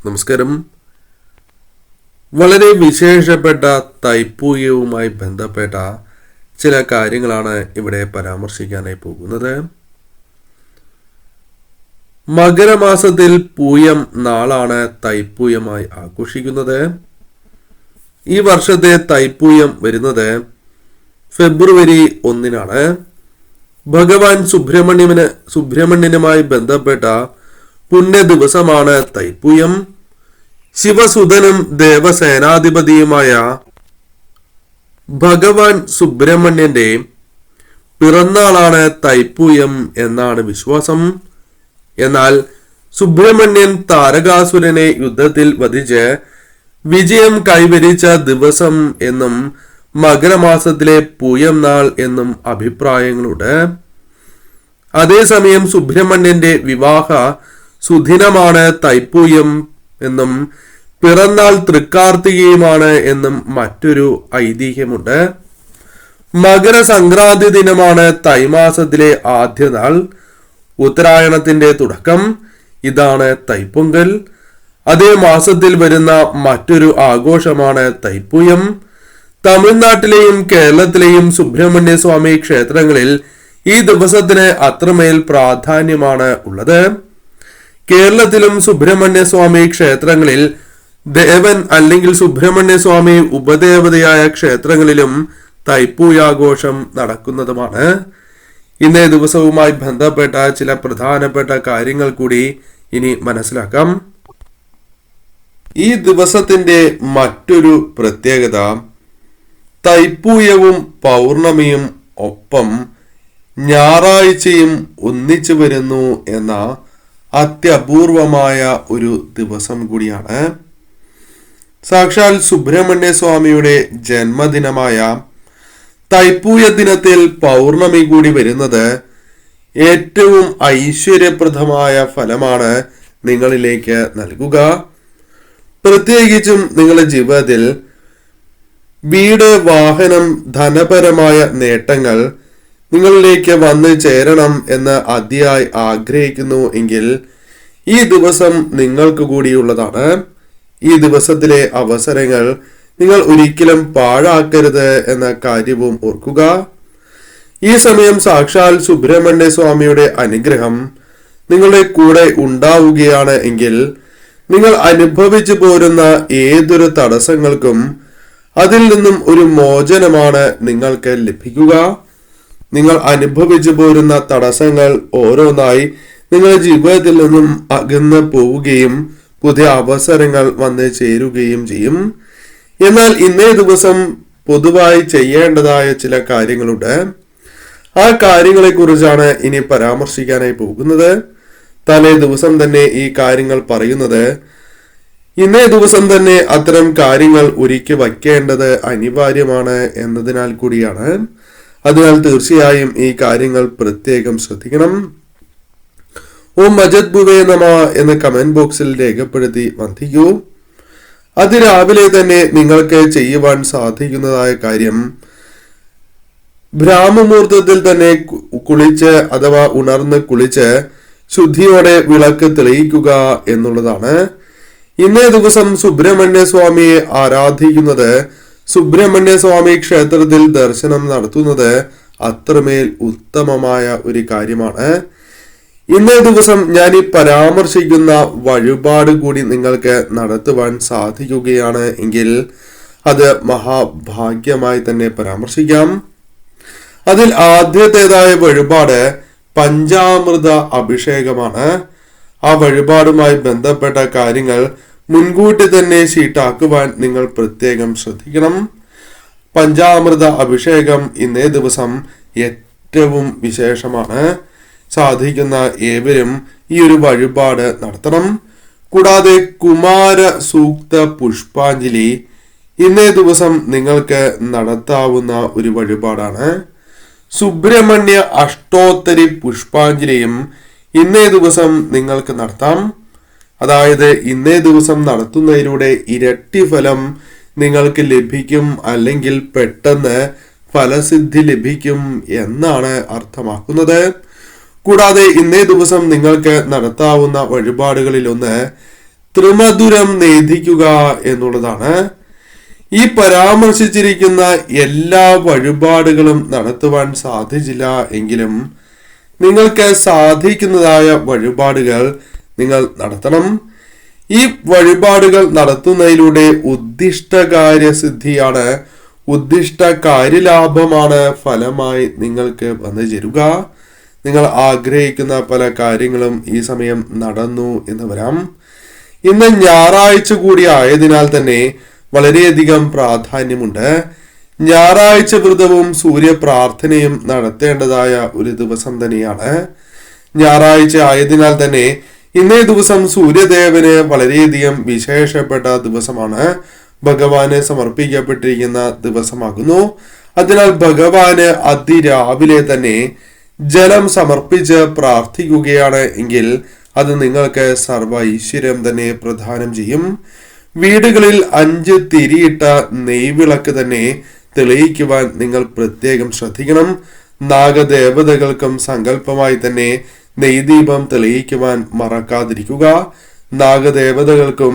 നമസ്കാരം. വളരെ വിശേഷപ്പെട്ട തൈപ്പൂയവുമായി ബന്ധപ്പെട്ട ചില കാര്യങ്ങളാണ് ഇവിടെ പരാമർശിക്കാനായി പോകുന്നത്. മകരമാസത്തിൽ പൂയം നാളാണ് തൈപ്പൂയമായി ആഘോഷിക്കുന്നത്. ഈ വർഷത്തെ തൈപ്പൂയം വരുന്നത് ഫെബ്രുവരി 1 ഭഗവാൻ സുബ്രഹ്മണ്യനുമായി ബന്ധപ്പെട്ട പുണ്യ ദിവസമാണ് തൈപ്പൂയം. ശിവസുതനും ദേവസേനാധിപതിയുമായ ഭഗവാൻ സുബ്രഹ്മണ്യന്റെ പിറന്നാളാണ് തൈപ്പൂയം എന്നാണ് വിശ്വാസം. എന്നാൽ സുബ്രഹ്മണ്യൻ താരകാസുരനെ യുദ്ധത്തിൽ വധിച്ച് വിജയം കൈവരിച്ച ദിവസം എന്നും മകരമാസത്തിലെ പൂയം നാൾ എന്നും അഭിപ്രായങ്ങളുണ്ട്. അതേസമയം സുബ്രഹ്മണ്യന്റെ വിവാഹ സുദിനമാണ് തൈപ്പൂയം എന്നും പിറന്നാൾ തൃക്കാർത്തികയുമാണ് എന്നും മറ്റൊരു ഐതിഹ്യമുണ്ട്. മകരസംക്രാന്തി ദിനമാണ് തൈമാസത്തിലെ ആദ്യ നാൾ. ഉത്തരായണത്തിന്റെ തുടക്കം ഇതാണ് തൈപ്പൊങ്കൽ. അതേ മാസത്തിൽ വരുന്ന മറ്റൊരു ആഘോഷമാണ് തൈപ്പൂയം. തമിഴ്നാട്ടിലെയും കേരളത്തിലെയും സുബ്രഹ്മണ്യ സ്വാമി ക്ഷേത്രങ്ങളിൽ ഈ ദിവസത്തിന് അത്രമേൽ പ്രാധാന്യമാണ് ഉള്ളത്. കേരളത്തിലും സുബ്രഹ്മണ്യ സ്വാമി ക്ഷേത്രങ്ങളിൽ ദേവൻ അല്ലെങ്കിൽ സുബ്രഹ്മണ്യ സ്വാമി ഉപദേവതയായ ക്ഷേത്രങ്ങളിലും തൈപ്പൂയാഘോഷം നടക്കുന്നതുമാണ്. ഇന്നേ ദിവസവുമായി ബന്ധപ്പെട്ട ചില പ്രധാനപ്പെട്ട കാര്യങ്ങൾ കൂടി ഇനി മനസ്സിലാക്കാം. ഈ ദിവസത്തിന്റെ മറ്റൊരു പ്രത്യേകത തൈപ്പൂയവും പൗർണമിയും ഒപ്പം ഞായറാഴ്ചയും ഒന്നിച്ചു വരുന്നു എന്ന അത്യപൂർവമായ ഒരു ദിവസം കൂടിയാണ്. സാക്ഷാൽ സുബ്രഹ്മണ്യ സ്വാമിയുടെ ജന്മദിനമായ തൈപ്പൂയ ദിനത്തിൽ പൗർണമി കൂടി വരുന്നത് ഏറ്റവും ഐശ്വര്യപ്രദമായ ഫലമാണ് നിങ്ങളിലേക്ക് നൽകുക. പ്രത്യേകിച്ചും നിങ്ങളുടെ ജീവിതത്തിൽ വീട്, വാഹനം, ധനപരമായ നേട്ടങ്ങൾ നിങ്ങളിലേക്ക് വന്നു ചേരണം എന്ന് അതിയായി ആഗ്രഹിക്കുന്നു എങ്കിൽ ഈ ദിവസം നിങ്ങൾക്ക് കൂടിയുള്ളതാണ്. ഈ ദിവസത്തിലെ അവസരങ്ങൾ നിങ്ങൾ ഒരിക്കലും പാഴാക്കരുത് എന്ന കാര്യവും ഓർക്കുക. ഈ സമയം സാക്ഷാൽ സുബ്രഹ്മണ്യ സ്വാമിയുടെ അനുഗ്രഹം നിങ്ങളുടെ കൂടെ ഉണ്ടാവുകയാണ് എങ്കിൽ നിങ്ങൾ അനുഭവിച്ചു പോരുന്ന ഏതൊരു തടസ്സങ്ങൾക്കും അതിൽ നിന്നും ഒരു മോചനമാണ് നിങ്ങൾക്ക് ലഭിക്കുക. നിങ്ങൾ അനുഭവിച്ചു പോരുന്ന തടസ്സങ്ങൾ ഓരോന്നായി നിങ്ങളുടെ ജീവിതത്തിൽ നിന്നും അകന്നു പോവുകയും പുതിയ അവസരങ്ങൾ വന്ന് ചേരുകയും ചെയ്യും. എന്നാൽ ഇന്നേ ദിവസം പൊതുവായി ചെയ്യേണ്ടതായ ചില കാര്യങ്ങളുണ്ട്. ആ കാര്യങ്ങളെ കുറിച്ചാണ് ഇനി പരാമർശിക്കാനായി പോകുന്നത്. തലേ ദിവസം തന്നെ ഈ കാര്യങ്ങൾ പറയുന്നത് ഇന്നേ ദിവസം തന്നെ അത്തരം കാര്യങ്ങൾ ഒരുക്കി വയ്ക്കേണ്ടത് അനിവാര്യമാണ് എന്നതിനാൽ കൂടിയാണ്. അതിനാൽ തീർച്ചയായും ഈ കാര്യങ്ങൾ പ്രത്യേകം ശ്രദ്ധിക്കണം. ഓം മജത് ഭുവേ നമ എന്ന് കമന്റ് ബോക്സിൽ രേഖപ്പെടുത്തി വന്ദിക്കൂ. അതിരാവിലെ തന്നെ നിങ്ങൾക്ക് ചെയ്യുവാൻ സാധിക്കുന്നതായ കാര്യം ബ്രാഹ്മമുഹൂർത്തത്തിൽ തന്നെ കുളിച്ച് അഥവാ ഉണർന്ന് കുളിച്ച് ശുദ്ധിയോടെ വിളക്ക് തെളിയിക്കുക എന്നുള്ളതാണ്. ഇന്നേ ദിവസം സുബ്രഹ്മണ്യ സ്വാമിയെ ആരാധിക്കുന്നത്, സുബ്രഹ്മണ്യ സ്വാമി ക്ഷേത്രത്തിൽ ദർശനം നടത്തുന്നത് അത്രമേൽ ഉത്തമമായ ഒരു കാര്യമാണ്. ഇന്നേ ദിവസം ഞാൻ ഈ പരാമർശിക്കുന്ന വഴിപാട് കൂടി നിങ്ങൾക്ക് നടത്തുവാൻ സാധിക്കുകയാണ് എങ്കിൽ അത് മഹാഭാഗ്യമായി തന്നെ പരാമർശിക്കാം. അതിൽ ആദ്യത്തേതായ വഴിപാട് പഞ്ചാമൃത അഭിഷേകമാണ്. ആ വഴിപാടുമായി ബന്ധപ്പെട്ട കാര്യങ്ങൾ മുൻകൂട്ടി തന്നെ ഷീട്ടാക്കുവാൻ നിങ്ങൾ പ്രത്യേകം ശ്രദ്ധിക്കണം. പഞ്ചാമൃത അഭിഷേകം ഇന്നേ ദിവസം ഏറ്റവും വിശേഷമാണ്. സാധിക്കുന്ന ഏവരും ഈ ഒരു വഴിപാട് നടത്തണം. കൂടാതെ കുമാര സൂക്ത പുഷ്പാഞ്ജലി ഇന്നേ ദിവസം നിങ്ങൾക്ക് നടത്താവുന്ന ഒരു വഴിപാടാണ്. സുബ്രഹ്മണ്യ അഷ്ടോത്തരി പുഷ്പാഞ്ജലിയും ഇന്നേ ദിവസം നിങ്ങൾക്ക് നടത്താം. അതായത് ഇന്നേ ദിവസം നടത്തുന്നതിലൂടെ ഇരട്ടി ഫലം നിങ്ങൾക്ക് ലഭിക്കും, അല്ലെങ്കിൽ പെട്ടെന്ന് ഫലസിദ്ധി ലഭിക്കും എന്നാണ് അർത്ഥമാക്കുന്നത്. കൂടാതെ ഇന്നേ ദിവസം നിങ്ങൾക്ക് നടത്താവുന്ന വഴിപാടുകളിൽ ഒന്ന് ത്രിമധുരം നേദിക്കുക എന്നുള്ളതാണ്. ഈ പരാമർശിച്ചിരിക്കുന്ന എല്ലാ വഴിപാടുകളും നടത്തുവാൻ സാധിച്ചില്ല എങ്കിലും നിങ്ങൾക്ക് സാധിക്കുന്നതായ വഴിപാടുകൾ നിങ്ങൾ നടത്തണം. ഈ വഴിപാടുകൾ നടത്തുന്നതിലൂടെ ഉദ്ദിഷ്ടകാര്യസിദ്ധിയാണ്, ഉദ്ദിഷ്ട കാര്യലാഭമാണ് ഫലമായി നിങ്ങൾക്ക് വന്നു ചേരുക. നിങ്ങൾ ആഗ്രഹിക്കുന്ന പല കാര്യങ്ങളും ഈ സമയം നടന്നു എന്ന് വരാം. ഇന്ന് ഞായറാഴ്ച കൂടി ആയതിനാൽ തന്നെ വളരെയധികം പ്രാധാന്യമുണ്ട്. ഞായറാഴ്ച വ്രതവും സൂര്യപ്രാർത്ഥനയും നടത്തേണ്ടതായ ഒരു ദിവസം തന്നെയാണ്. ഞായറാഴ്ച ആയതിനാൽ തന്നെ ഇന്നേ ദിവസം സൂര്യദേവന് വളരെയധികം വിശേഷപ്പെട്ട ദിവസമാണ്, ഭഗവാന് സമർപ്പിക്കപ്പെട്ടിരിക്കുന്ന ദിവസമാകുന്നു. അതിനാൽ ഭഗവാന് അതിരാവിലെ തന്നെ ജലം സമർപ്പിച്ച് പ്രാർത്ഥിക്കുകയാണ് എങ്കിൽ അത് നിങ്ങൾക്ക് സർവ ഐശ്വര്യം തന്നെ പ്രദാനം ചെയ്യും. വീടുകളിൽ 5 തിരിയിട്ട നെയ്വിളക്ക് തന്നെ തെളിയിക്കുവാൻ നിങ്ങൾ പ്രത്യേകം ശ്രദ്ധിക്കണം. നാഗദേവതകൾക്കും സങ്കല്പമായി തന്നെ നെയ്ദീപം തെളിയിക്കുവാൻ മറക്കാതിരിക്കുക. നാഗദേവതകൾക്കും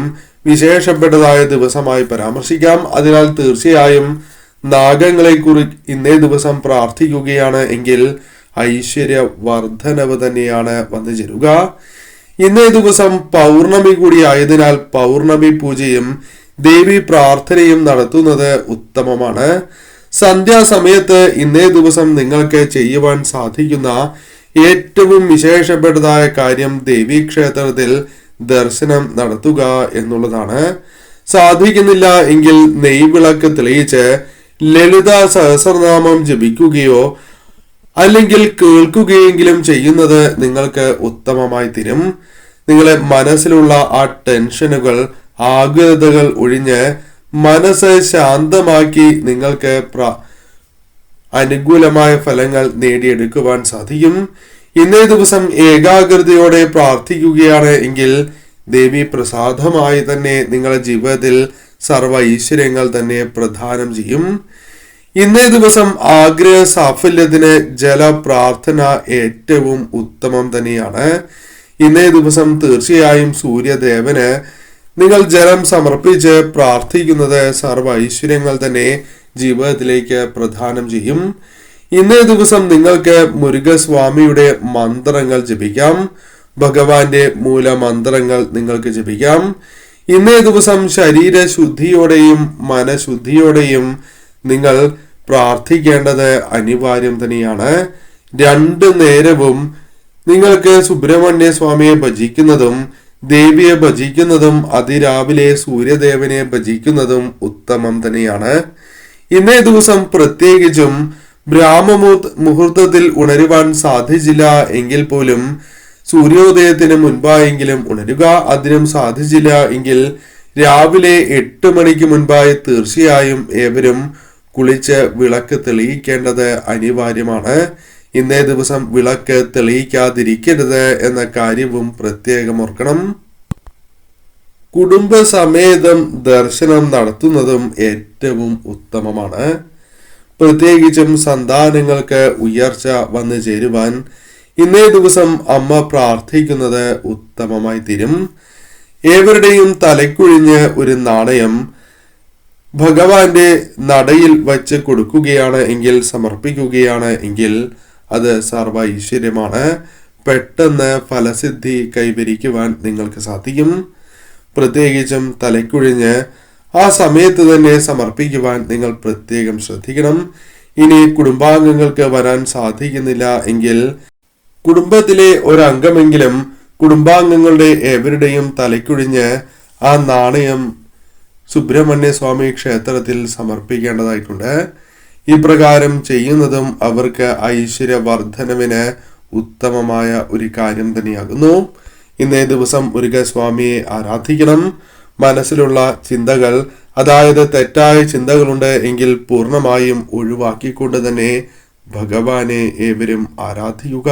വിശേഷപ്പെട്ടതായ ദിവസമായി പരാമർശിക്കാം. അതിനാൽ തീർച്ചയായും നാഗങ്ങളെ കുറിച്ച് ഇന്നേ ദിവസം പ്രാർത്ഥിക്കുകയാണ് എങ്കിൽ ഐശ്വര്യ വർധനവ് തന്നെയാണ് വന്നു ചേരുക. ഇന്നേ ദിവസം പൗർണമി കൂടി ആയതിനാൽ പൗർണമി പൂജയും ദേവി പ്രാർത്ഥനയും നടത്തുന്നത് ഉത്തമമാണ്. സന്ധ്യാസമയത്ത് ഇന്നേ ദിവസം നിങ്ങൾക്ക് ചെയ്യുവാൻ സാധിക്കുന്ന ഏറ്റവും വിശേഷപ്പെട്ടതായ കാര്യം ദേവീക്ഷേത്രത്തിൽ ദർശനം നടത്തുക എന്നുള്ളതാണ്. സാധിക്കുന്നില്ല എങ്കിൽ നെയ്വിളക്ക് തെളിയിച്ച് ലളിത സഹസ്രനാമം ജപിക്കുകയോ അല്ലെങ്കിൽ കേൾക്കുകയെങ്കിലും ചെയ്യുന്നത് നിങ്ങൾക്ക് ഉത്തമമായി തീരും. നിങ്ങളെ മനസ്സിലുള്ള ആ ടെൻഷനുകൾ, ആകുലതകൾ ഒഴിഞ്ഞ് മനസ്സ് ശാന്തമാക്കി നിങ്ങൾക്ക് അനുകൂലമായ ഫലങ്ങൾ നേടിയെടുക്കുവാൻ സാധിക്കും. ഇന്നേ ദിവസം ഏകാഗ്രതയോടെ പ്രാർത്ഥിക്കുകയാണ് എങ്കിൽ ദേവി പ്രസാദമായി തന്നെ നിങ്ങളുടെ ജീവിതത്തിൽ സർവ ഐശ്വര്യങ്ങൾ തന്നെ പ്രദാനം ചെയ്യും. ഇന്നേ ദിവസം ആഗ്രഹ സാഫല്യത്തിന് ജലപ്രാർത്ഥന ഏറ്റവും ഉത്തമം തന്നെയാണ്. ഇന്നേ ദിവസം തീർച്ചയായും സൂര്യദേവന് നിങ്ങൾ ജലം സമർപ്പിച്ച് പ്രാർത്ഥിക്കുന്നത് സർവ ഐശ്വര്യങ്ങൾ തന്നെ ജീവിതത്തിലേക്ക് പ്രദാനം ചെയ്യും. ഇന്നേ ദിവസം നിങ്ങൾക്ക് മുരുകസ്വാമിയുടെ മന്ത്രങ്ങൾ ജപിക്കാം. ഭഗവാന്റെ മൂലമന്ത്രങ്ങൾ നിങ്ങൾക്ക് ജപിക്കാം. ഇന്നേ ദിവസം ശരീരശുദ്ധിയോടെയും മനഃശുദ്ധിയോടെയും നിങ്ങൾ പ്രാർത്ഥിക്കേണ്ടത് അനിവാര്യം തന്നെയാണ്. 2 നേരവും നിങ്ങൾക്ക് സുബ്രഹ്മണ്യ സ്വാമിയെ ഭജിക്കുന്നതും ദേവിയെ ഭജിക്കുന്നതും അതിരാവിലെ സൂര്യദേവനെ ഭജിക്കുന്നതും ഉത്തമം തന്നെയാണ്. ഇന്നേ ദിവസം പ്രത്യേകിച്ചും മുഹൂർത്തത്തിൽ ഉണരുവാൻ സാധിച്ചില്ല എങ്കിൽ പോലും സൂര്യോദയത്തിന് മുൻപായെങ്കിലും ഉണരുക. അതിനും സാധിച്ചില്ല എങ്കിൽ രാവിലെ 8 മണിക്ക് മുൻപായി തീർച്ചയായും ഏവരും കുളിച്ച് വിളക്ക് തെളിയിക്കേണ്ടത് അനിവാര്യമാണ്. ഇന്നേ ദിവസം വിളക്ക് തെളിയിക്കാതിരിക്കരുത് എന്ന കാര്യവും പ്രത്യേകം ഓർക്കണം. കുടുംബസമേതം ദർശനം നടത്തുന്നതും ഏറ്റവും ഉത്തമമാണ്. പ്രത്യേകിച്ചും സന്താനങ്ങൾക്ക് ഉയർച്ച വന്നു ചേരുവാൻ ഇന്നേ ദിവസം അമ്മ പ്രാർത്ഥിക്കുന്നത് ഉത്തമമായി തീരും. ഏവരുടെയും തലക്കുഴിഞ്ഞ് ഒരു നാണയം ഭഗവാന്റെ നടയിൽ വച്ച് കൊടുക്കുകയാണ് എങ്കിൽ, സമർപ്പിക്കുകയാണ് എങ്കിൽ അത് സർവ ഐശ്വര്യമാണ്. പെട്ടെന്ന് ഫലസിദ്ധി കൈവരിക്കുവാൻ നിങ്ങൾക്ക് സാധിക്കും. പ്രത്യേകിച്ചും തലക്കുഴിഞ്ഞ് ആ സമയത്ത് തന്നെ സമർപ്പിക്കുവാൻ നിങ്ങൾ പ്രത്യേകം ശ്രദ്ധിക്കണം. ഇനി കുടുംബാംഗങ്ങൾക്ക് വരാൻ സാധിക്കുന്നില്ല എങ്കിൽ കുടുംബത്തിലെ ഒരംഗമെങ്കിലും കുടുംബാംഗങ്ങളുടെ ഏവരുടെയും തലക്കുഴിഞ്ഞ് ആ നാണയം സുബ്രഹ്മണ്യ സ്വാമി ക്ഷേത്രത്തിൽ സമർപ്പിക്കേണ്ടതായിട്ടുണ്ട്. ഇപ്രകാരം ചെയ്യുന്നതും അവർക്ക് ഐശ്വര്യവർദ്ധനവിന് ഉത്തമമായ ഒരു കാര്യം തന്നെയാകുന്നു. ഇന്നേ ദിവസം മുരുകസ്വാമിയെ ആരാധിക്കണം. മനസ്സിലുള്ള ചിന്തകൾ, അതായത് തെറ്റായ ചിന്തകളുണ്ട് എങ്കിൽ പൂർണ്ണമായും ഒഴിവാക്കിക്കൊണ്ട് തന്നെ ഭഗവാനെ ഏവരും ആരാധിക്കുക.